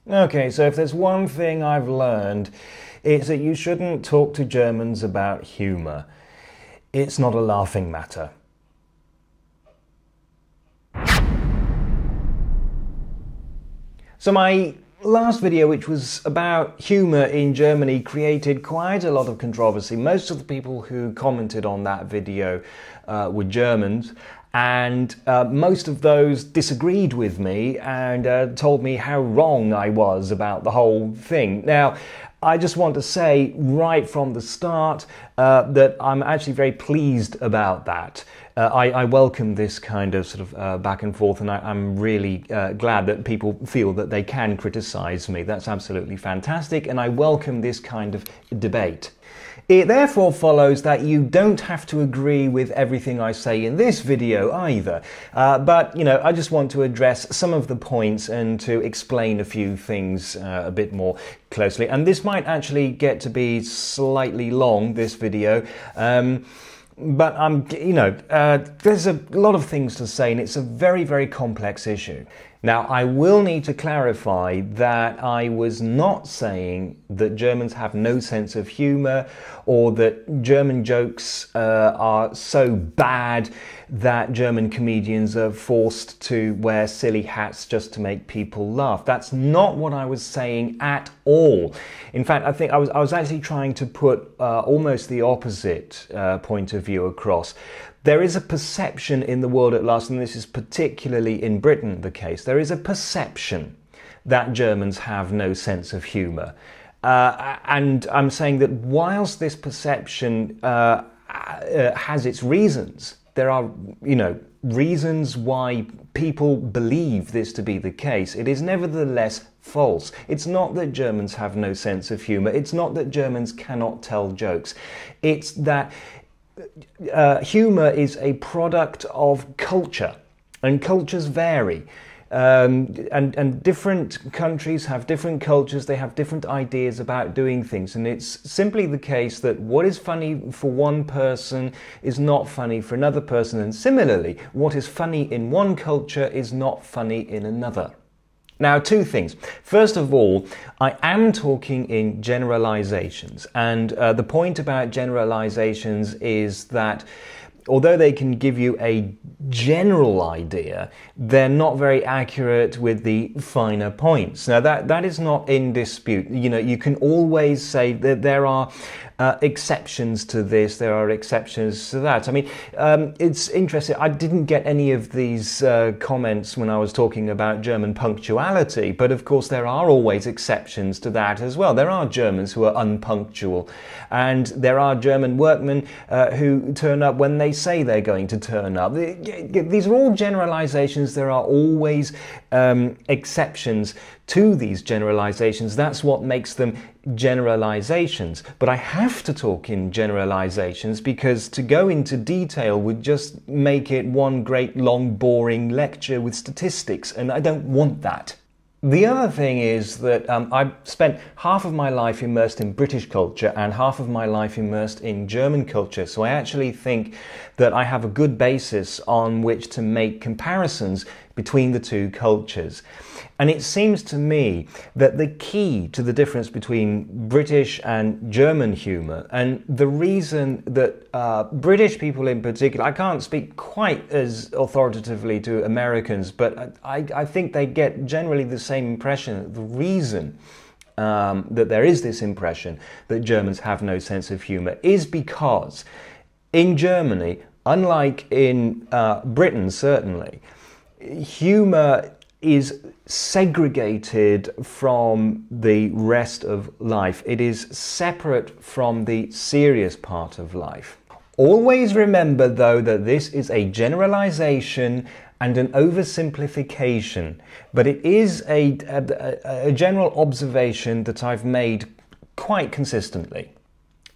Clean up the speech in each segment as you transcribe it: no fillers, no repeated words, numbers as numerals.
Okay, so if there's one thing I've learned, it's that you shouldn't talk to Germans about humour. It's not a laughing matter. So my last video, which was about humour in Germany, created quite a lot of controversy. Most of the people who commented on that video were Germans, and most of those disagreed with me and told me how wrong I was about the whole thing. Now, I just want to say right from the start that I'm actually very pleased about that. I welcome this kind of sort of back and forth, and I'm really glad that people feel that they can criticize me. That's absolutely fantastic, and I welcome this kind of debate. It therefore follows that you don't have to agree with everything I say in this video either. But, you know, I just want to address some of the points and to explain a few things a bit more closely. And this might actually get to be slightly long, this video. But there's a lot of things to say, and it's a very, very complex issue. Now, I will need to clarify that I was not saying that Germans have no sense of humour or that German jokes are so bad that German comedians are forced to wear silly hats just to make people laugh. That's not what I was saying at all. In fact, I think I was actually trying to put almost the opposite point of view across. There is a perception in the world at large, and this is particularly in Britain the case, there is a perception that Germans have no sense of humour. And I'm saying that whilst this perception has its reasons, there are, reasons why people believe this to be the case, it is nevertheless false. It's not that Germans have no sense of humour. It's not that Germans cannot tell jokes. It's that humour is a product of culture, and cultures vary. And different countries have different cultures, they have different ideas about doing things, and it's simply the case that what is funny for one person is not funny for another person, and similarly, what is funny in one culture is not funny in another. Now, two things. First of all, I am talking in generalizations, and the point about generalizations is that although they can give you a general idea, they're not very accurate with the finer points. Now, that is not in dispute. You can always say that there are exceptions to this, there are exceptions to that. I mean, it's interesting. I didn't get any of these comments when I was talking about German punctuality, but of course there are always exceptions to that as well. There are Germans who are unpunctual, and there are German workmen who turn up when they say they're going to turn up. These are all generalizations. There are always exceptions to these generalizations. That's what makes them generalizations. But I have to talk in generalizations because to go into detail would just make it one great long boring lecture with statistics, and I don't want that. The other thing is that I've spent half of my life immersed in British culture and half of my life immersed in German culture, so I actually think that I have a good basis on which to make comparisons between the two cultures. And it seems to me that the key to the difference between British and German humour, and the reason that British people in particular, I can't speak quite as authoritatively to Americans, but I think they get generally the same impression. The reason that there is this impression that Germans have no sense of humour is because in Germany, unlike in Britain certainly, humour is segregated from the rest of life. It is separate from the serious part of life. Always remember, though, that this is a generalization and an oversimplification, but it is a general observation that I've made quite consistently.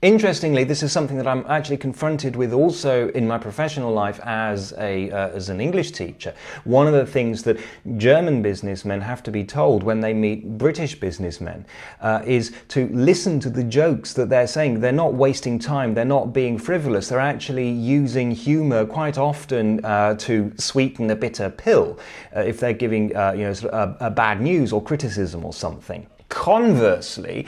Interestingly, this is something that I'm actually confronted with also in my professional life as an English teacher. One of the things that German businessmen have to be told when they meet British businessmen is to listen to the jokes that they're saying. They're not wasting time, they're not being frivolous, they're actually using humour quite often to sweeten the bitter pill if they're giving sort of a bad news or criticism or something. Conversely,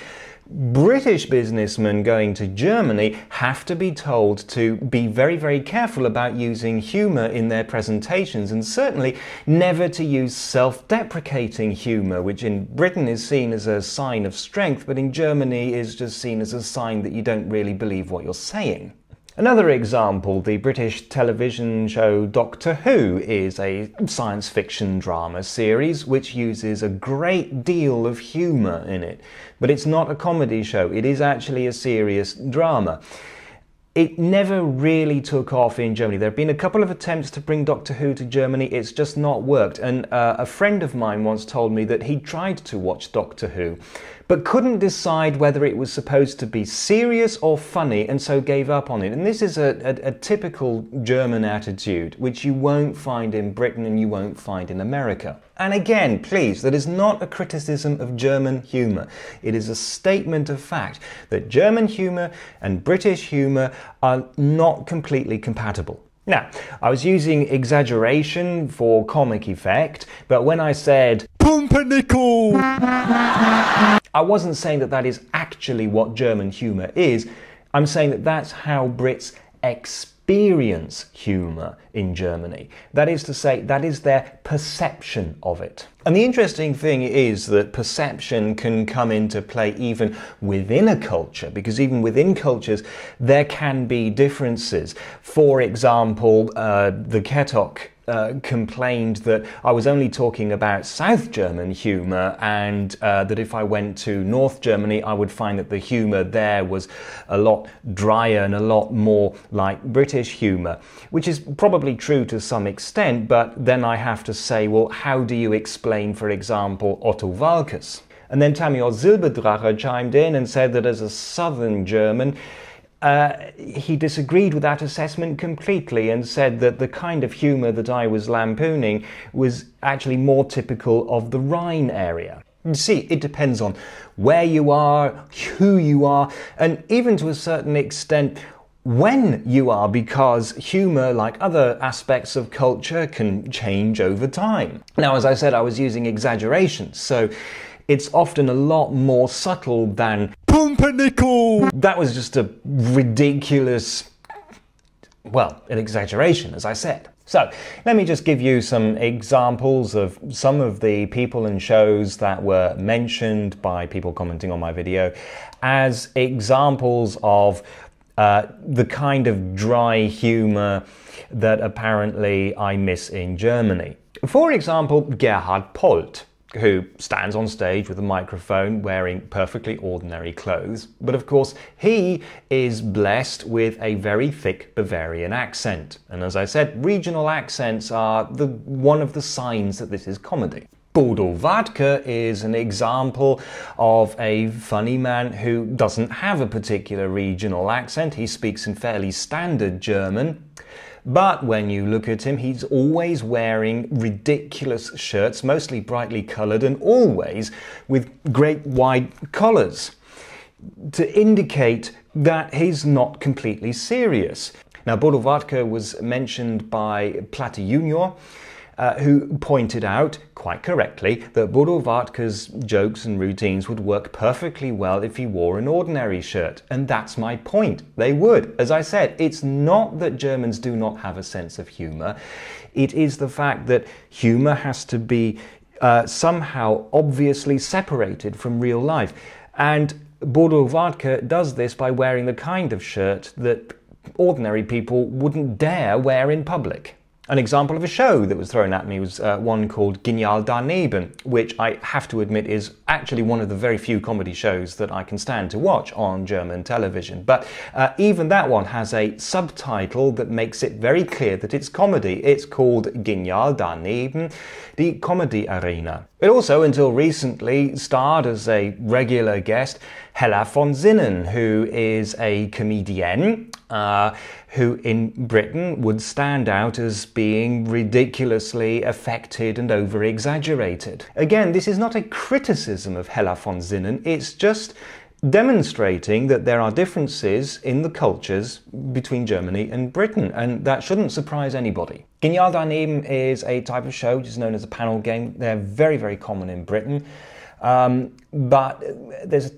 British businessmen going to Germany have to be told to be very, very careful about using humour in their presentations, and certainly never to use self-deprecating humour, which in Britain is seen as a sign of strength, but in Germany is just seen as a sign that you don't really believe what you're saying. Another example, the British television show Doctor Who is a science fiction drama series which uses a great deal of humour in it. But it's not a comedy show, it is actually a serious drama. It never really took off in Germany. There have been a couple of attempts to bring Doctor Who to Germany, it's just not worked. And a friend of mine once told me that he tried to watch Doctor Who, but couldn't decide whether it was supposed to be serious or funny, and so gave up on it. And this is a typical German attitude, which you won't find in Britain and you won't find in America. And again, please, that is not a criticism of German humour. It is a statement of fact that German humour and British humour are not completely compatible. Now, I was using exaggeration for comic effect, but when I said Pumpernickel, I wasn't saying that that is actually what German humour is. I'm saying that that's how Brits experience humour in Germany. That is to say, that is their perception of it. And the interesting thing is that perception can come into play even within a culture, because even within cultures there can be differences. For example, the Ketok complained that I was only talking about South German humour, and that if I went to North Germany I would find that the humour there was a lot drier and a lot more like British humour, which is probably true to some extent, but then I have to say, well, how do you explain, for example, Otto Walkes? And then Tamio Silberdrache chimed in and said that as a Southern German, he disagreed with that assessment completely and said that the kind of humour that I was lampooning was actually more typical of the Rhine area. You see, it depends on where you are, who you are, and even to a certain extent when you are, because humour, like other aspects of culture, can change over time. Now, as I said, I was using exaggeration, so it's often a lot more subtle than Pumpernickel. That was just a ridiculous, well, an exaggeration, as I said. So, let me just give you some examples of some of the people and shows that were mentioned by people commenting on my video as examples of the kind of dry humour that apparently I miss in Germany. For example, Gerhard Polt, who stands on stage with a microphone wearing perfectly ordinary clothes, but of course he is blessed with a very thick Bavarian accent. And as I said, regional accents are one of the signs that this is comedy. Bodo Wartke is an example of a funny man who doesn't have a particular regional accent. He speaks in fairly standard German. But when you look at him, he's always wearing ridiculous shirts, mostly brightly coloured and always with great wide collars, to indicate that he's not completely serious. Now, Bodo Wartke was mentioned by Platte Junior, who pointed out, quite correctly, that Bodo Wartke's jokes and routines would work perfectly well if he wore an ordinary shirt. And that's my point. They would. As I said, it's not that Germans do not have a sense of humour. It is the fact that humour has to be somehow obviously separated from real life. And Bodo Wartke does this by wearing the kind of shirt that ordinary people wouldn't dare wear in public. An example of a show that was thrown at me was one called Genial Daneben, which I have to admit is actually one of the very few comedy shows that I can stand to watch on German television. But even that one has a subtitle that makes it very clear that it's comedy. It's called Genial Daneben, die Comedy Arena. It also, until recently, starred as a regular guest Hella von Sinnen, who is a comedienne who in Britain would stand out as being ridiculously affected and over-exaggerated. Again, this is not a criticism of Hella von Sinnen, it's just demonstrating that there are differences in the cultures between Germany and Britain, and that shouldn't surprise anybody. Genial Daneben is a type of show which is known as a panel game. They're very, very common in Britain. But there's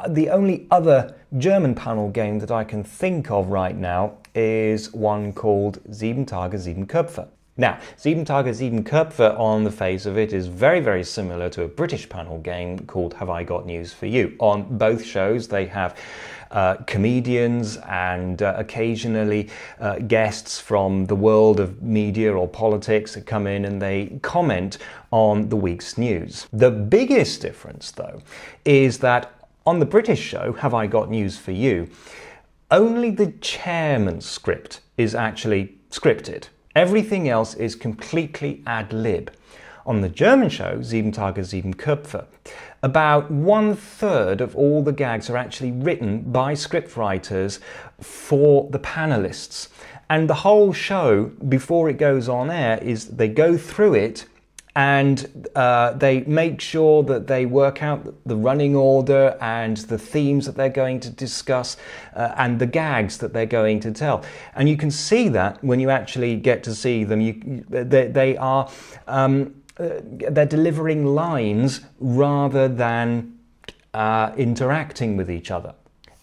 the only other German panel game that I can think of right now is one called 7 Tage, 7 Köpfe. Now, 7 Tage, 7 Köpfe on the face of it is very, very similar to a British panel game called Have I Got News for You. On both shows they have comedians and occasionally guests from the world of media or politics that come in and they comment on the week's news. The biggest difference, though, is that on the British show, Have I Got News for You, only the chairman's script is actually scripted. Everything else is completely ad lib. On the German show, 7 Tage, 7 Köpfe, about 1/3 of all the gags are actually written by scriptwriters for the panelists. And the whole show, before it goes on air, is they go through it and they make sure that they work out the running order and the themes that they're going to discuss and the gags that they're going to tell. And you can see that when you actually get to see them. They're delivering lines rather than interacting with each other.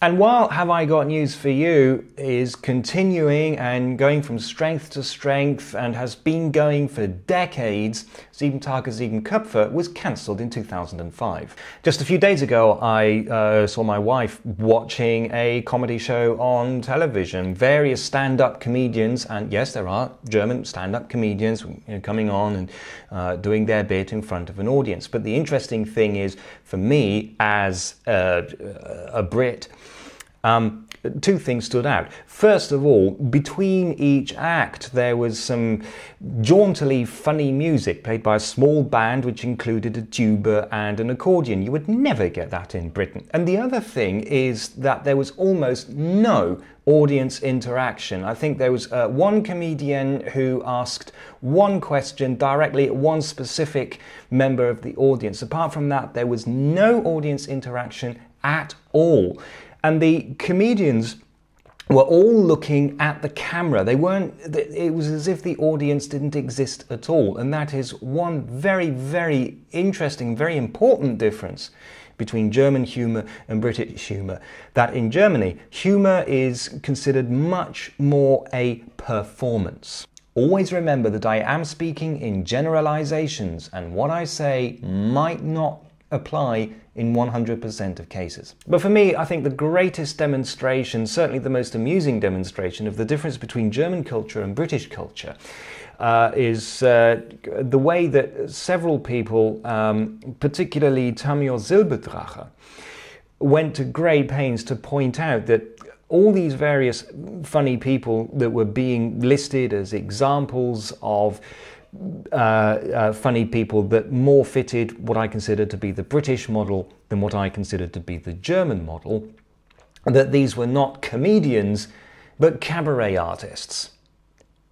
And while Have I Got News for You is continuing and going from strength to strength and has been going for decades, 7 Tage, 7 Köpfe was cancelled in 2005. Just a few days ago, I saw my wife watching a comedy show on television. Various stand-up comedians, and yes, there are German stand-up comedians coming on and doing their bit in front of an audience. But the interesting thing is, for me, as a Brit, two things stood out. First of all, between each act there was some jauntily funny music played by a small band which included a tuba and an accordion. You would never get that in Britain. And the other thing is that there was almost no audience interaction. I think there was one comedian who asked one question directly at one specific member of the audience. Apart from that, there was no audience interaction at all. And the comedians were all looking at the camera. They weren't, it was as if the audience didn't exist at all. And that is one very, very interesting, very important difference between German humour and British humour. That in Germany, humour is considered much more a performance. Always remember that I am speaking in generalisations, and what I say might not apply in 100% of cases. But for me, I think the greatest demonstration, certainly the most amusing demonstration of the difference between German culture and British culture is the way that several people, particularly Tamio Silberdrache, went to great pains to point out that all these various funny people that were being listed as examples of funny people that more fitted what I considered to be the British model than what I considered to be the German model, that these were not comedians but cabaret artists.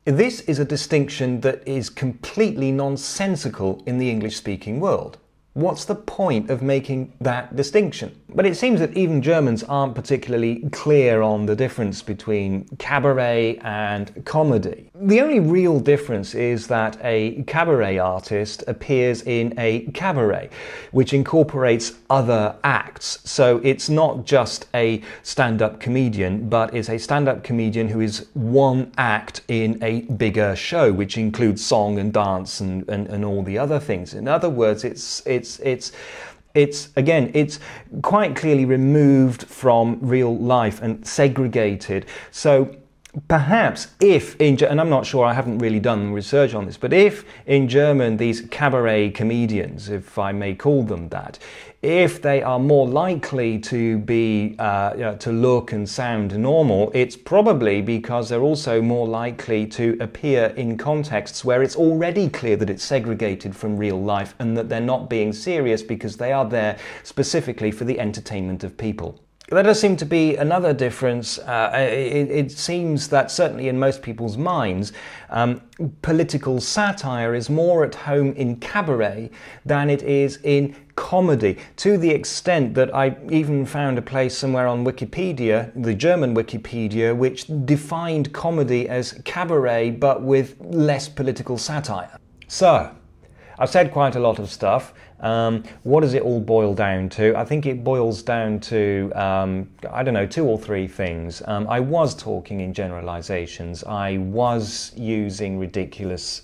This is a distinction that is completely nonsensical in the English-speaking world. What's the point of making that distinction? But it seems that even Germans aren't particularly clear on the difference between cabaret and comedy. The only real difference is that a cabaret artist appears in a cabaret, which incorporates other acts. So it's not just a stand-up comedian, but it's a stand-up comedian who is one act in a bigger show, which includes song and dance and all the other things. In other words, it's quite clearly removed from real life and segregated. So Perhaps if, and I'm not sure, I haven't really done research on this, but if in German these cabaret comedians, if I may call them that, if they are more likely to be, to look and sound normal, it's probably because they're also more likely to appear in contexts where it's already clear that it's segregated from real life and that they're not being serious because they are there specifically for the entertainment of people. There does seem to be another difference. It seems that certainly in most people's minds, political satire is more at home in cabaret than it is in comedy, to the extent that I even found a place somewhere on Wikipedia, the German Wikipedia, which defined comedy as cabaret but with less political satire. So, I've said quite a lot of stuff. What does it all boil down to? I think it boils down to, I don't know, 2 or 3 things. I was talking in generalizations. I was using ridiculous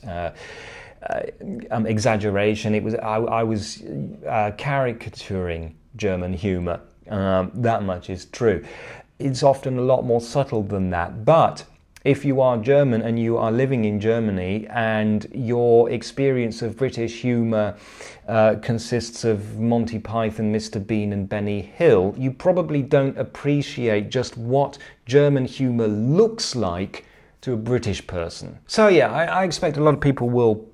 exaggeration. I was caricaturing German humour. That much is true. It's often a lot more subtle than that, but if you are German and you are living in Germany and your experience of British humour consists of Monty Python, Mr. Bean and Benny Hill, you probably don't appreciate just what German humour looks like to a British person. So yeah, I expect a lot of people will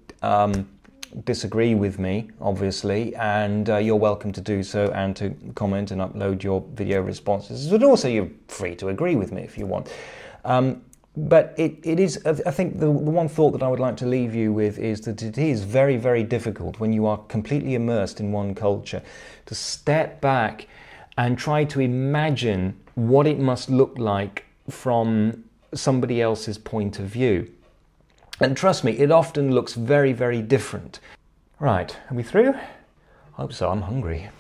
disagree with me, obviously, and you're welcome to do so and to comment and upload your video responses, but also you're free to agree with me if you want. But it is, I think the one thought that I would like to leave you with is that it is very, very difficult when you are completely immersed in one culture to step back and try to imagine what it must look like from somebody else's point of view. And trust me, it often looks very, very different. Right, are we through? I hope so, I'm hungry.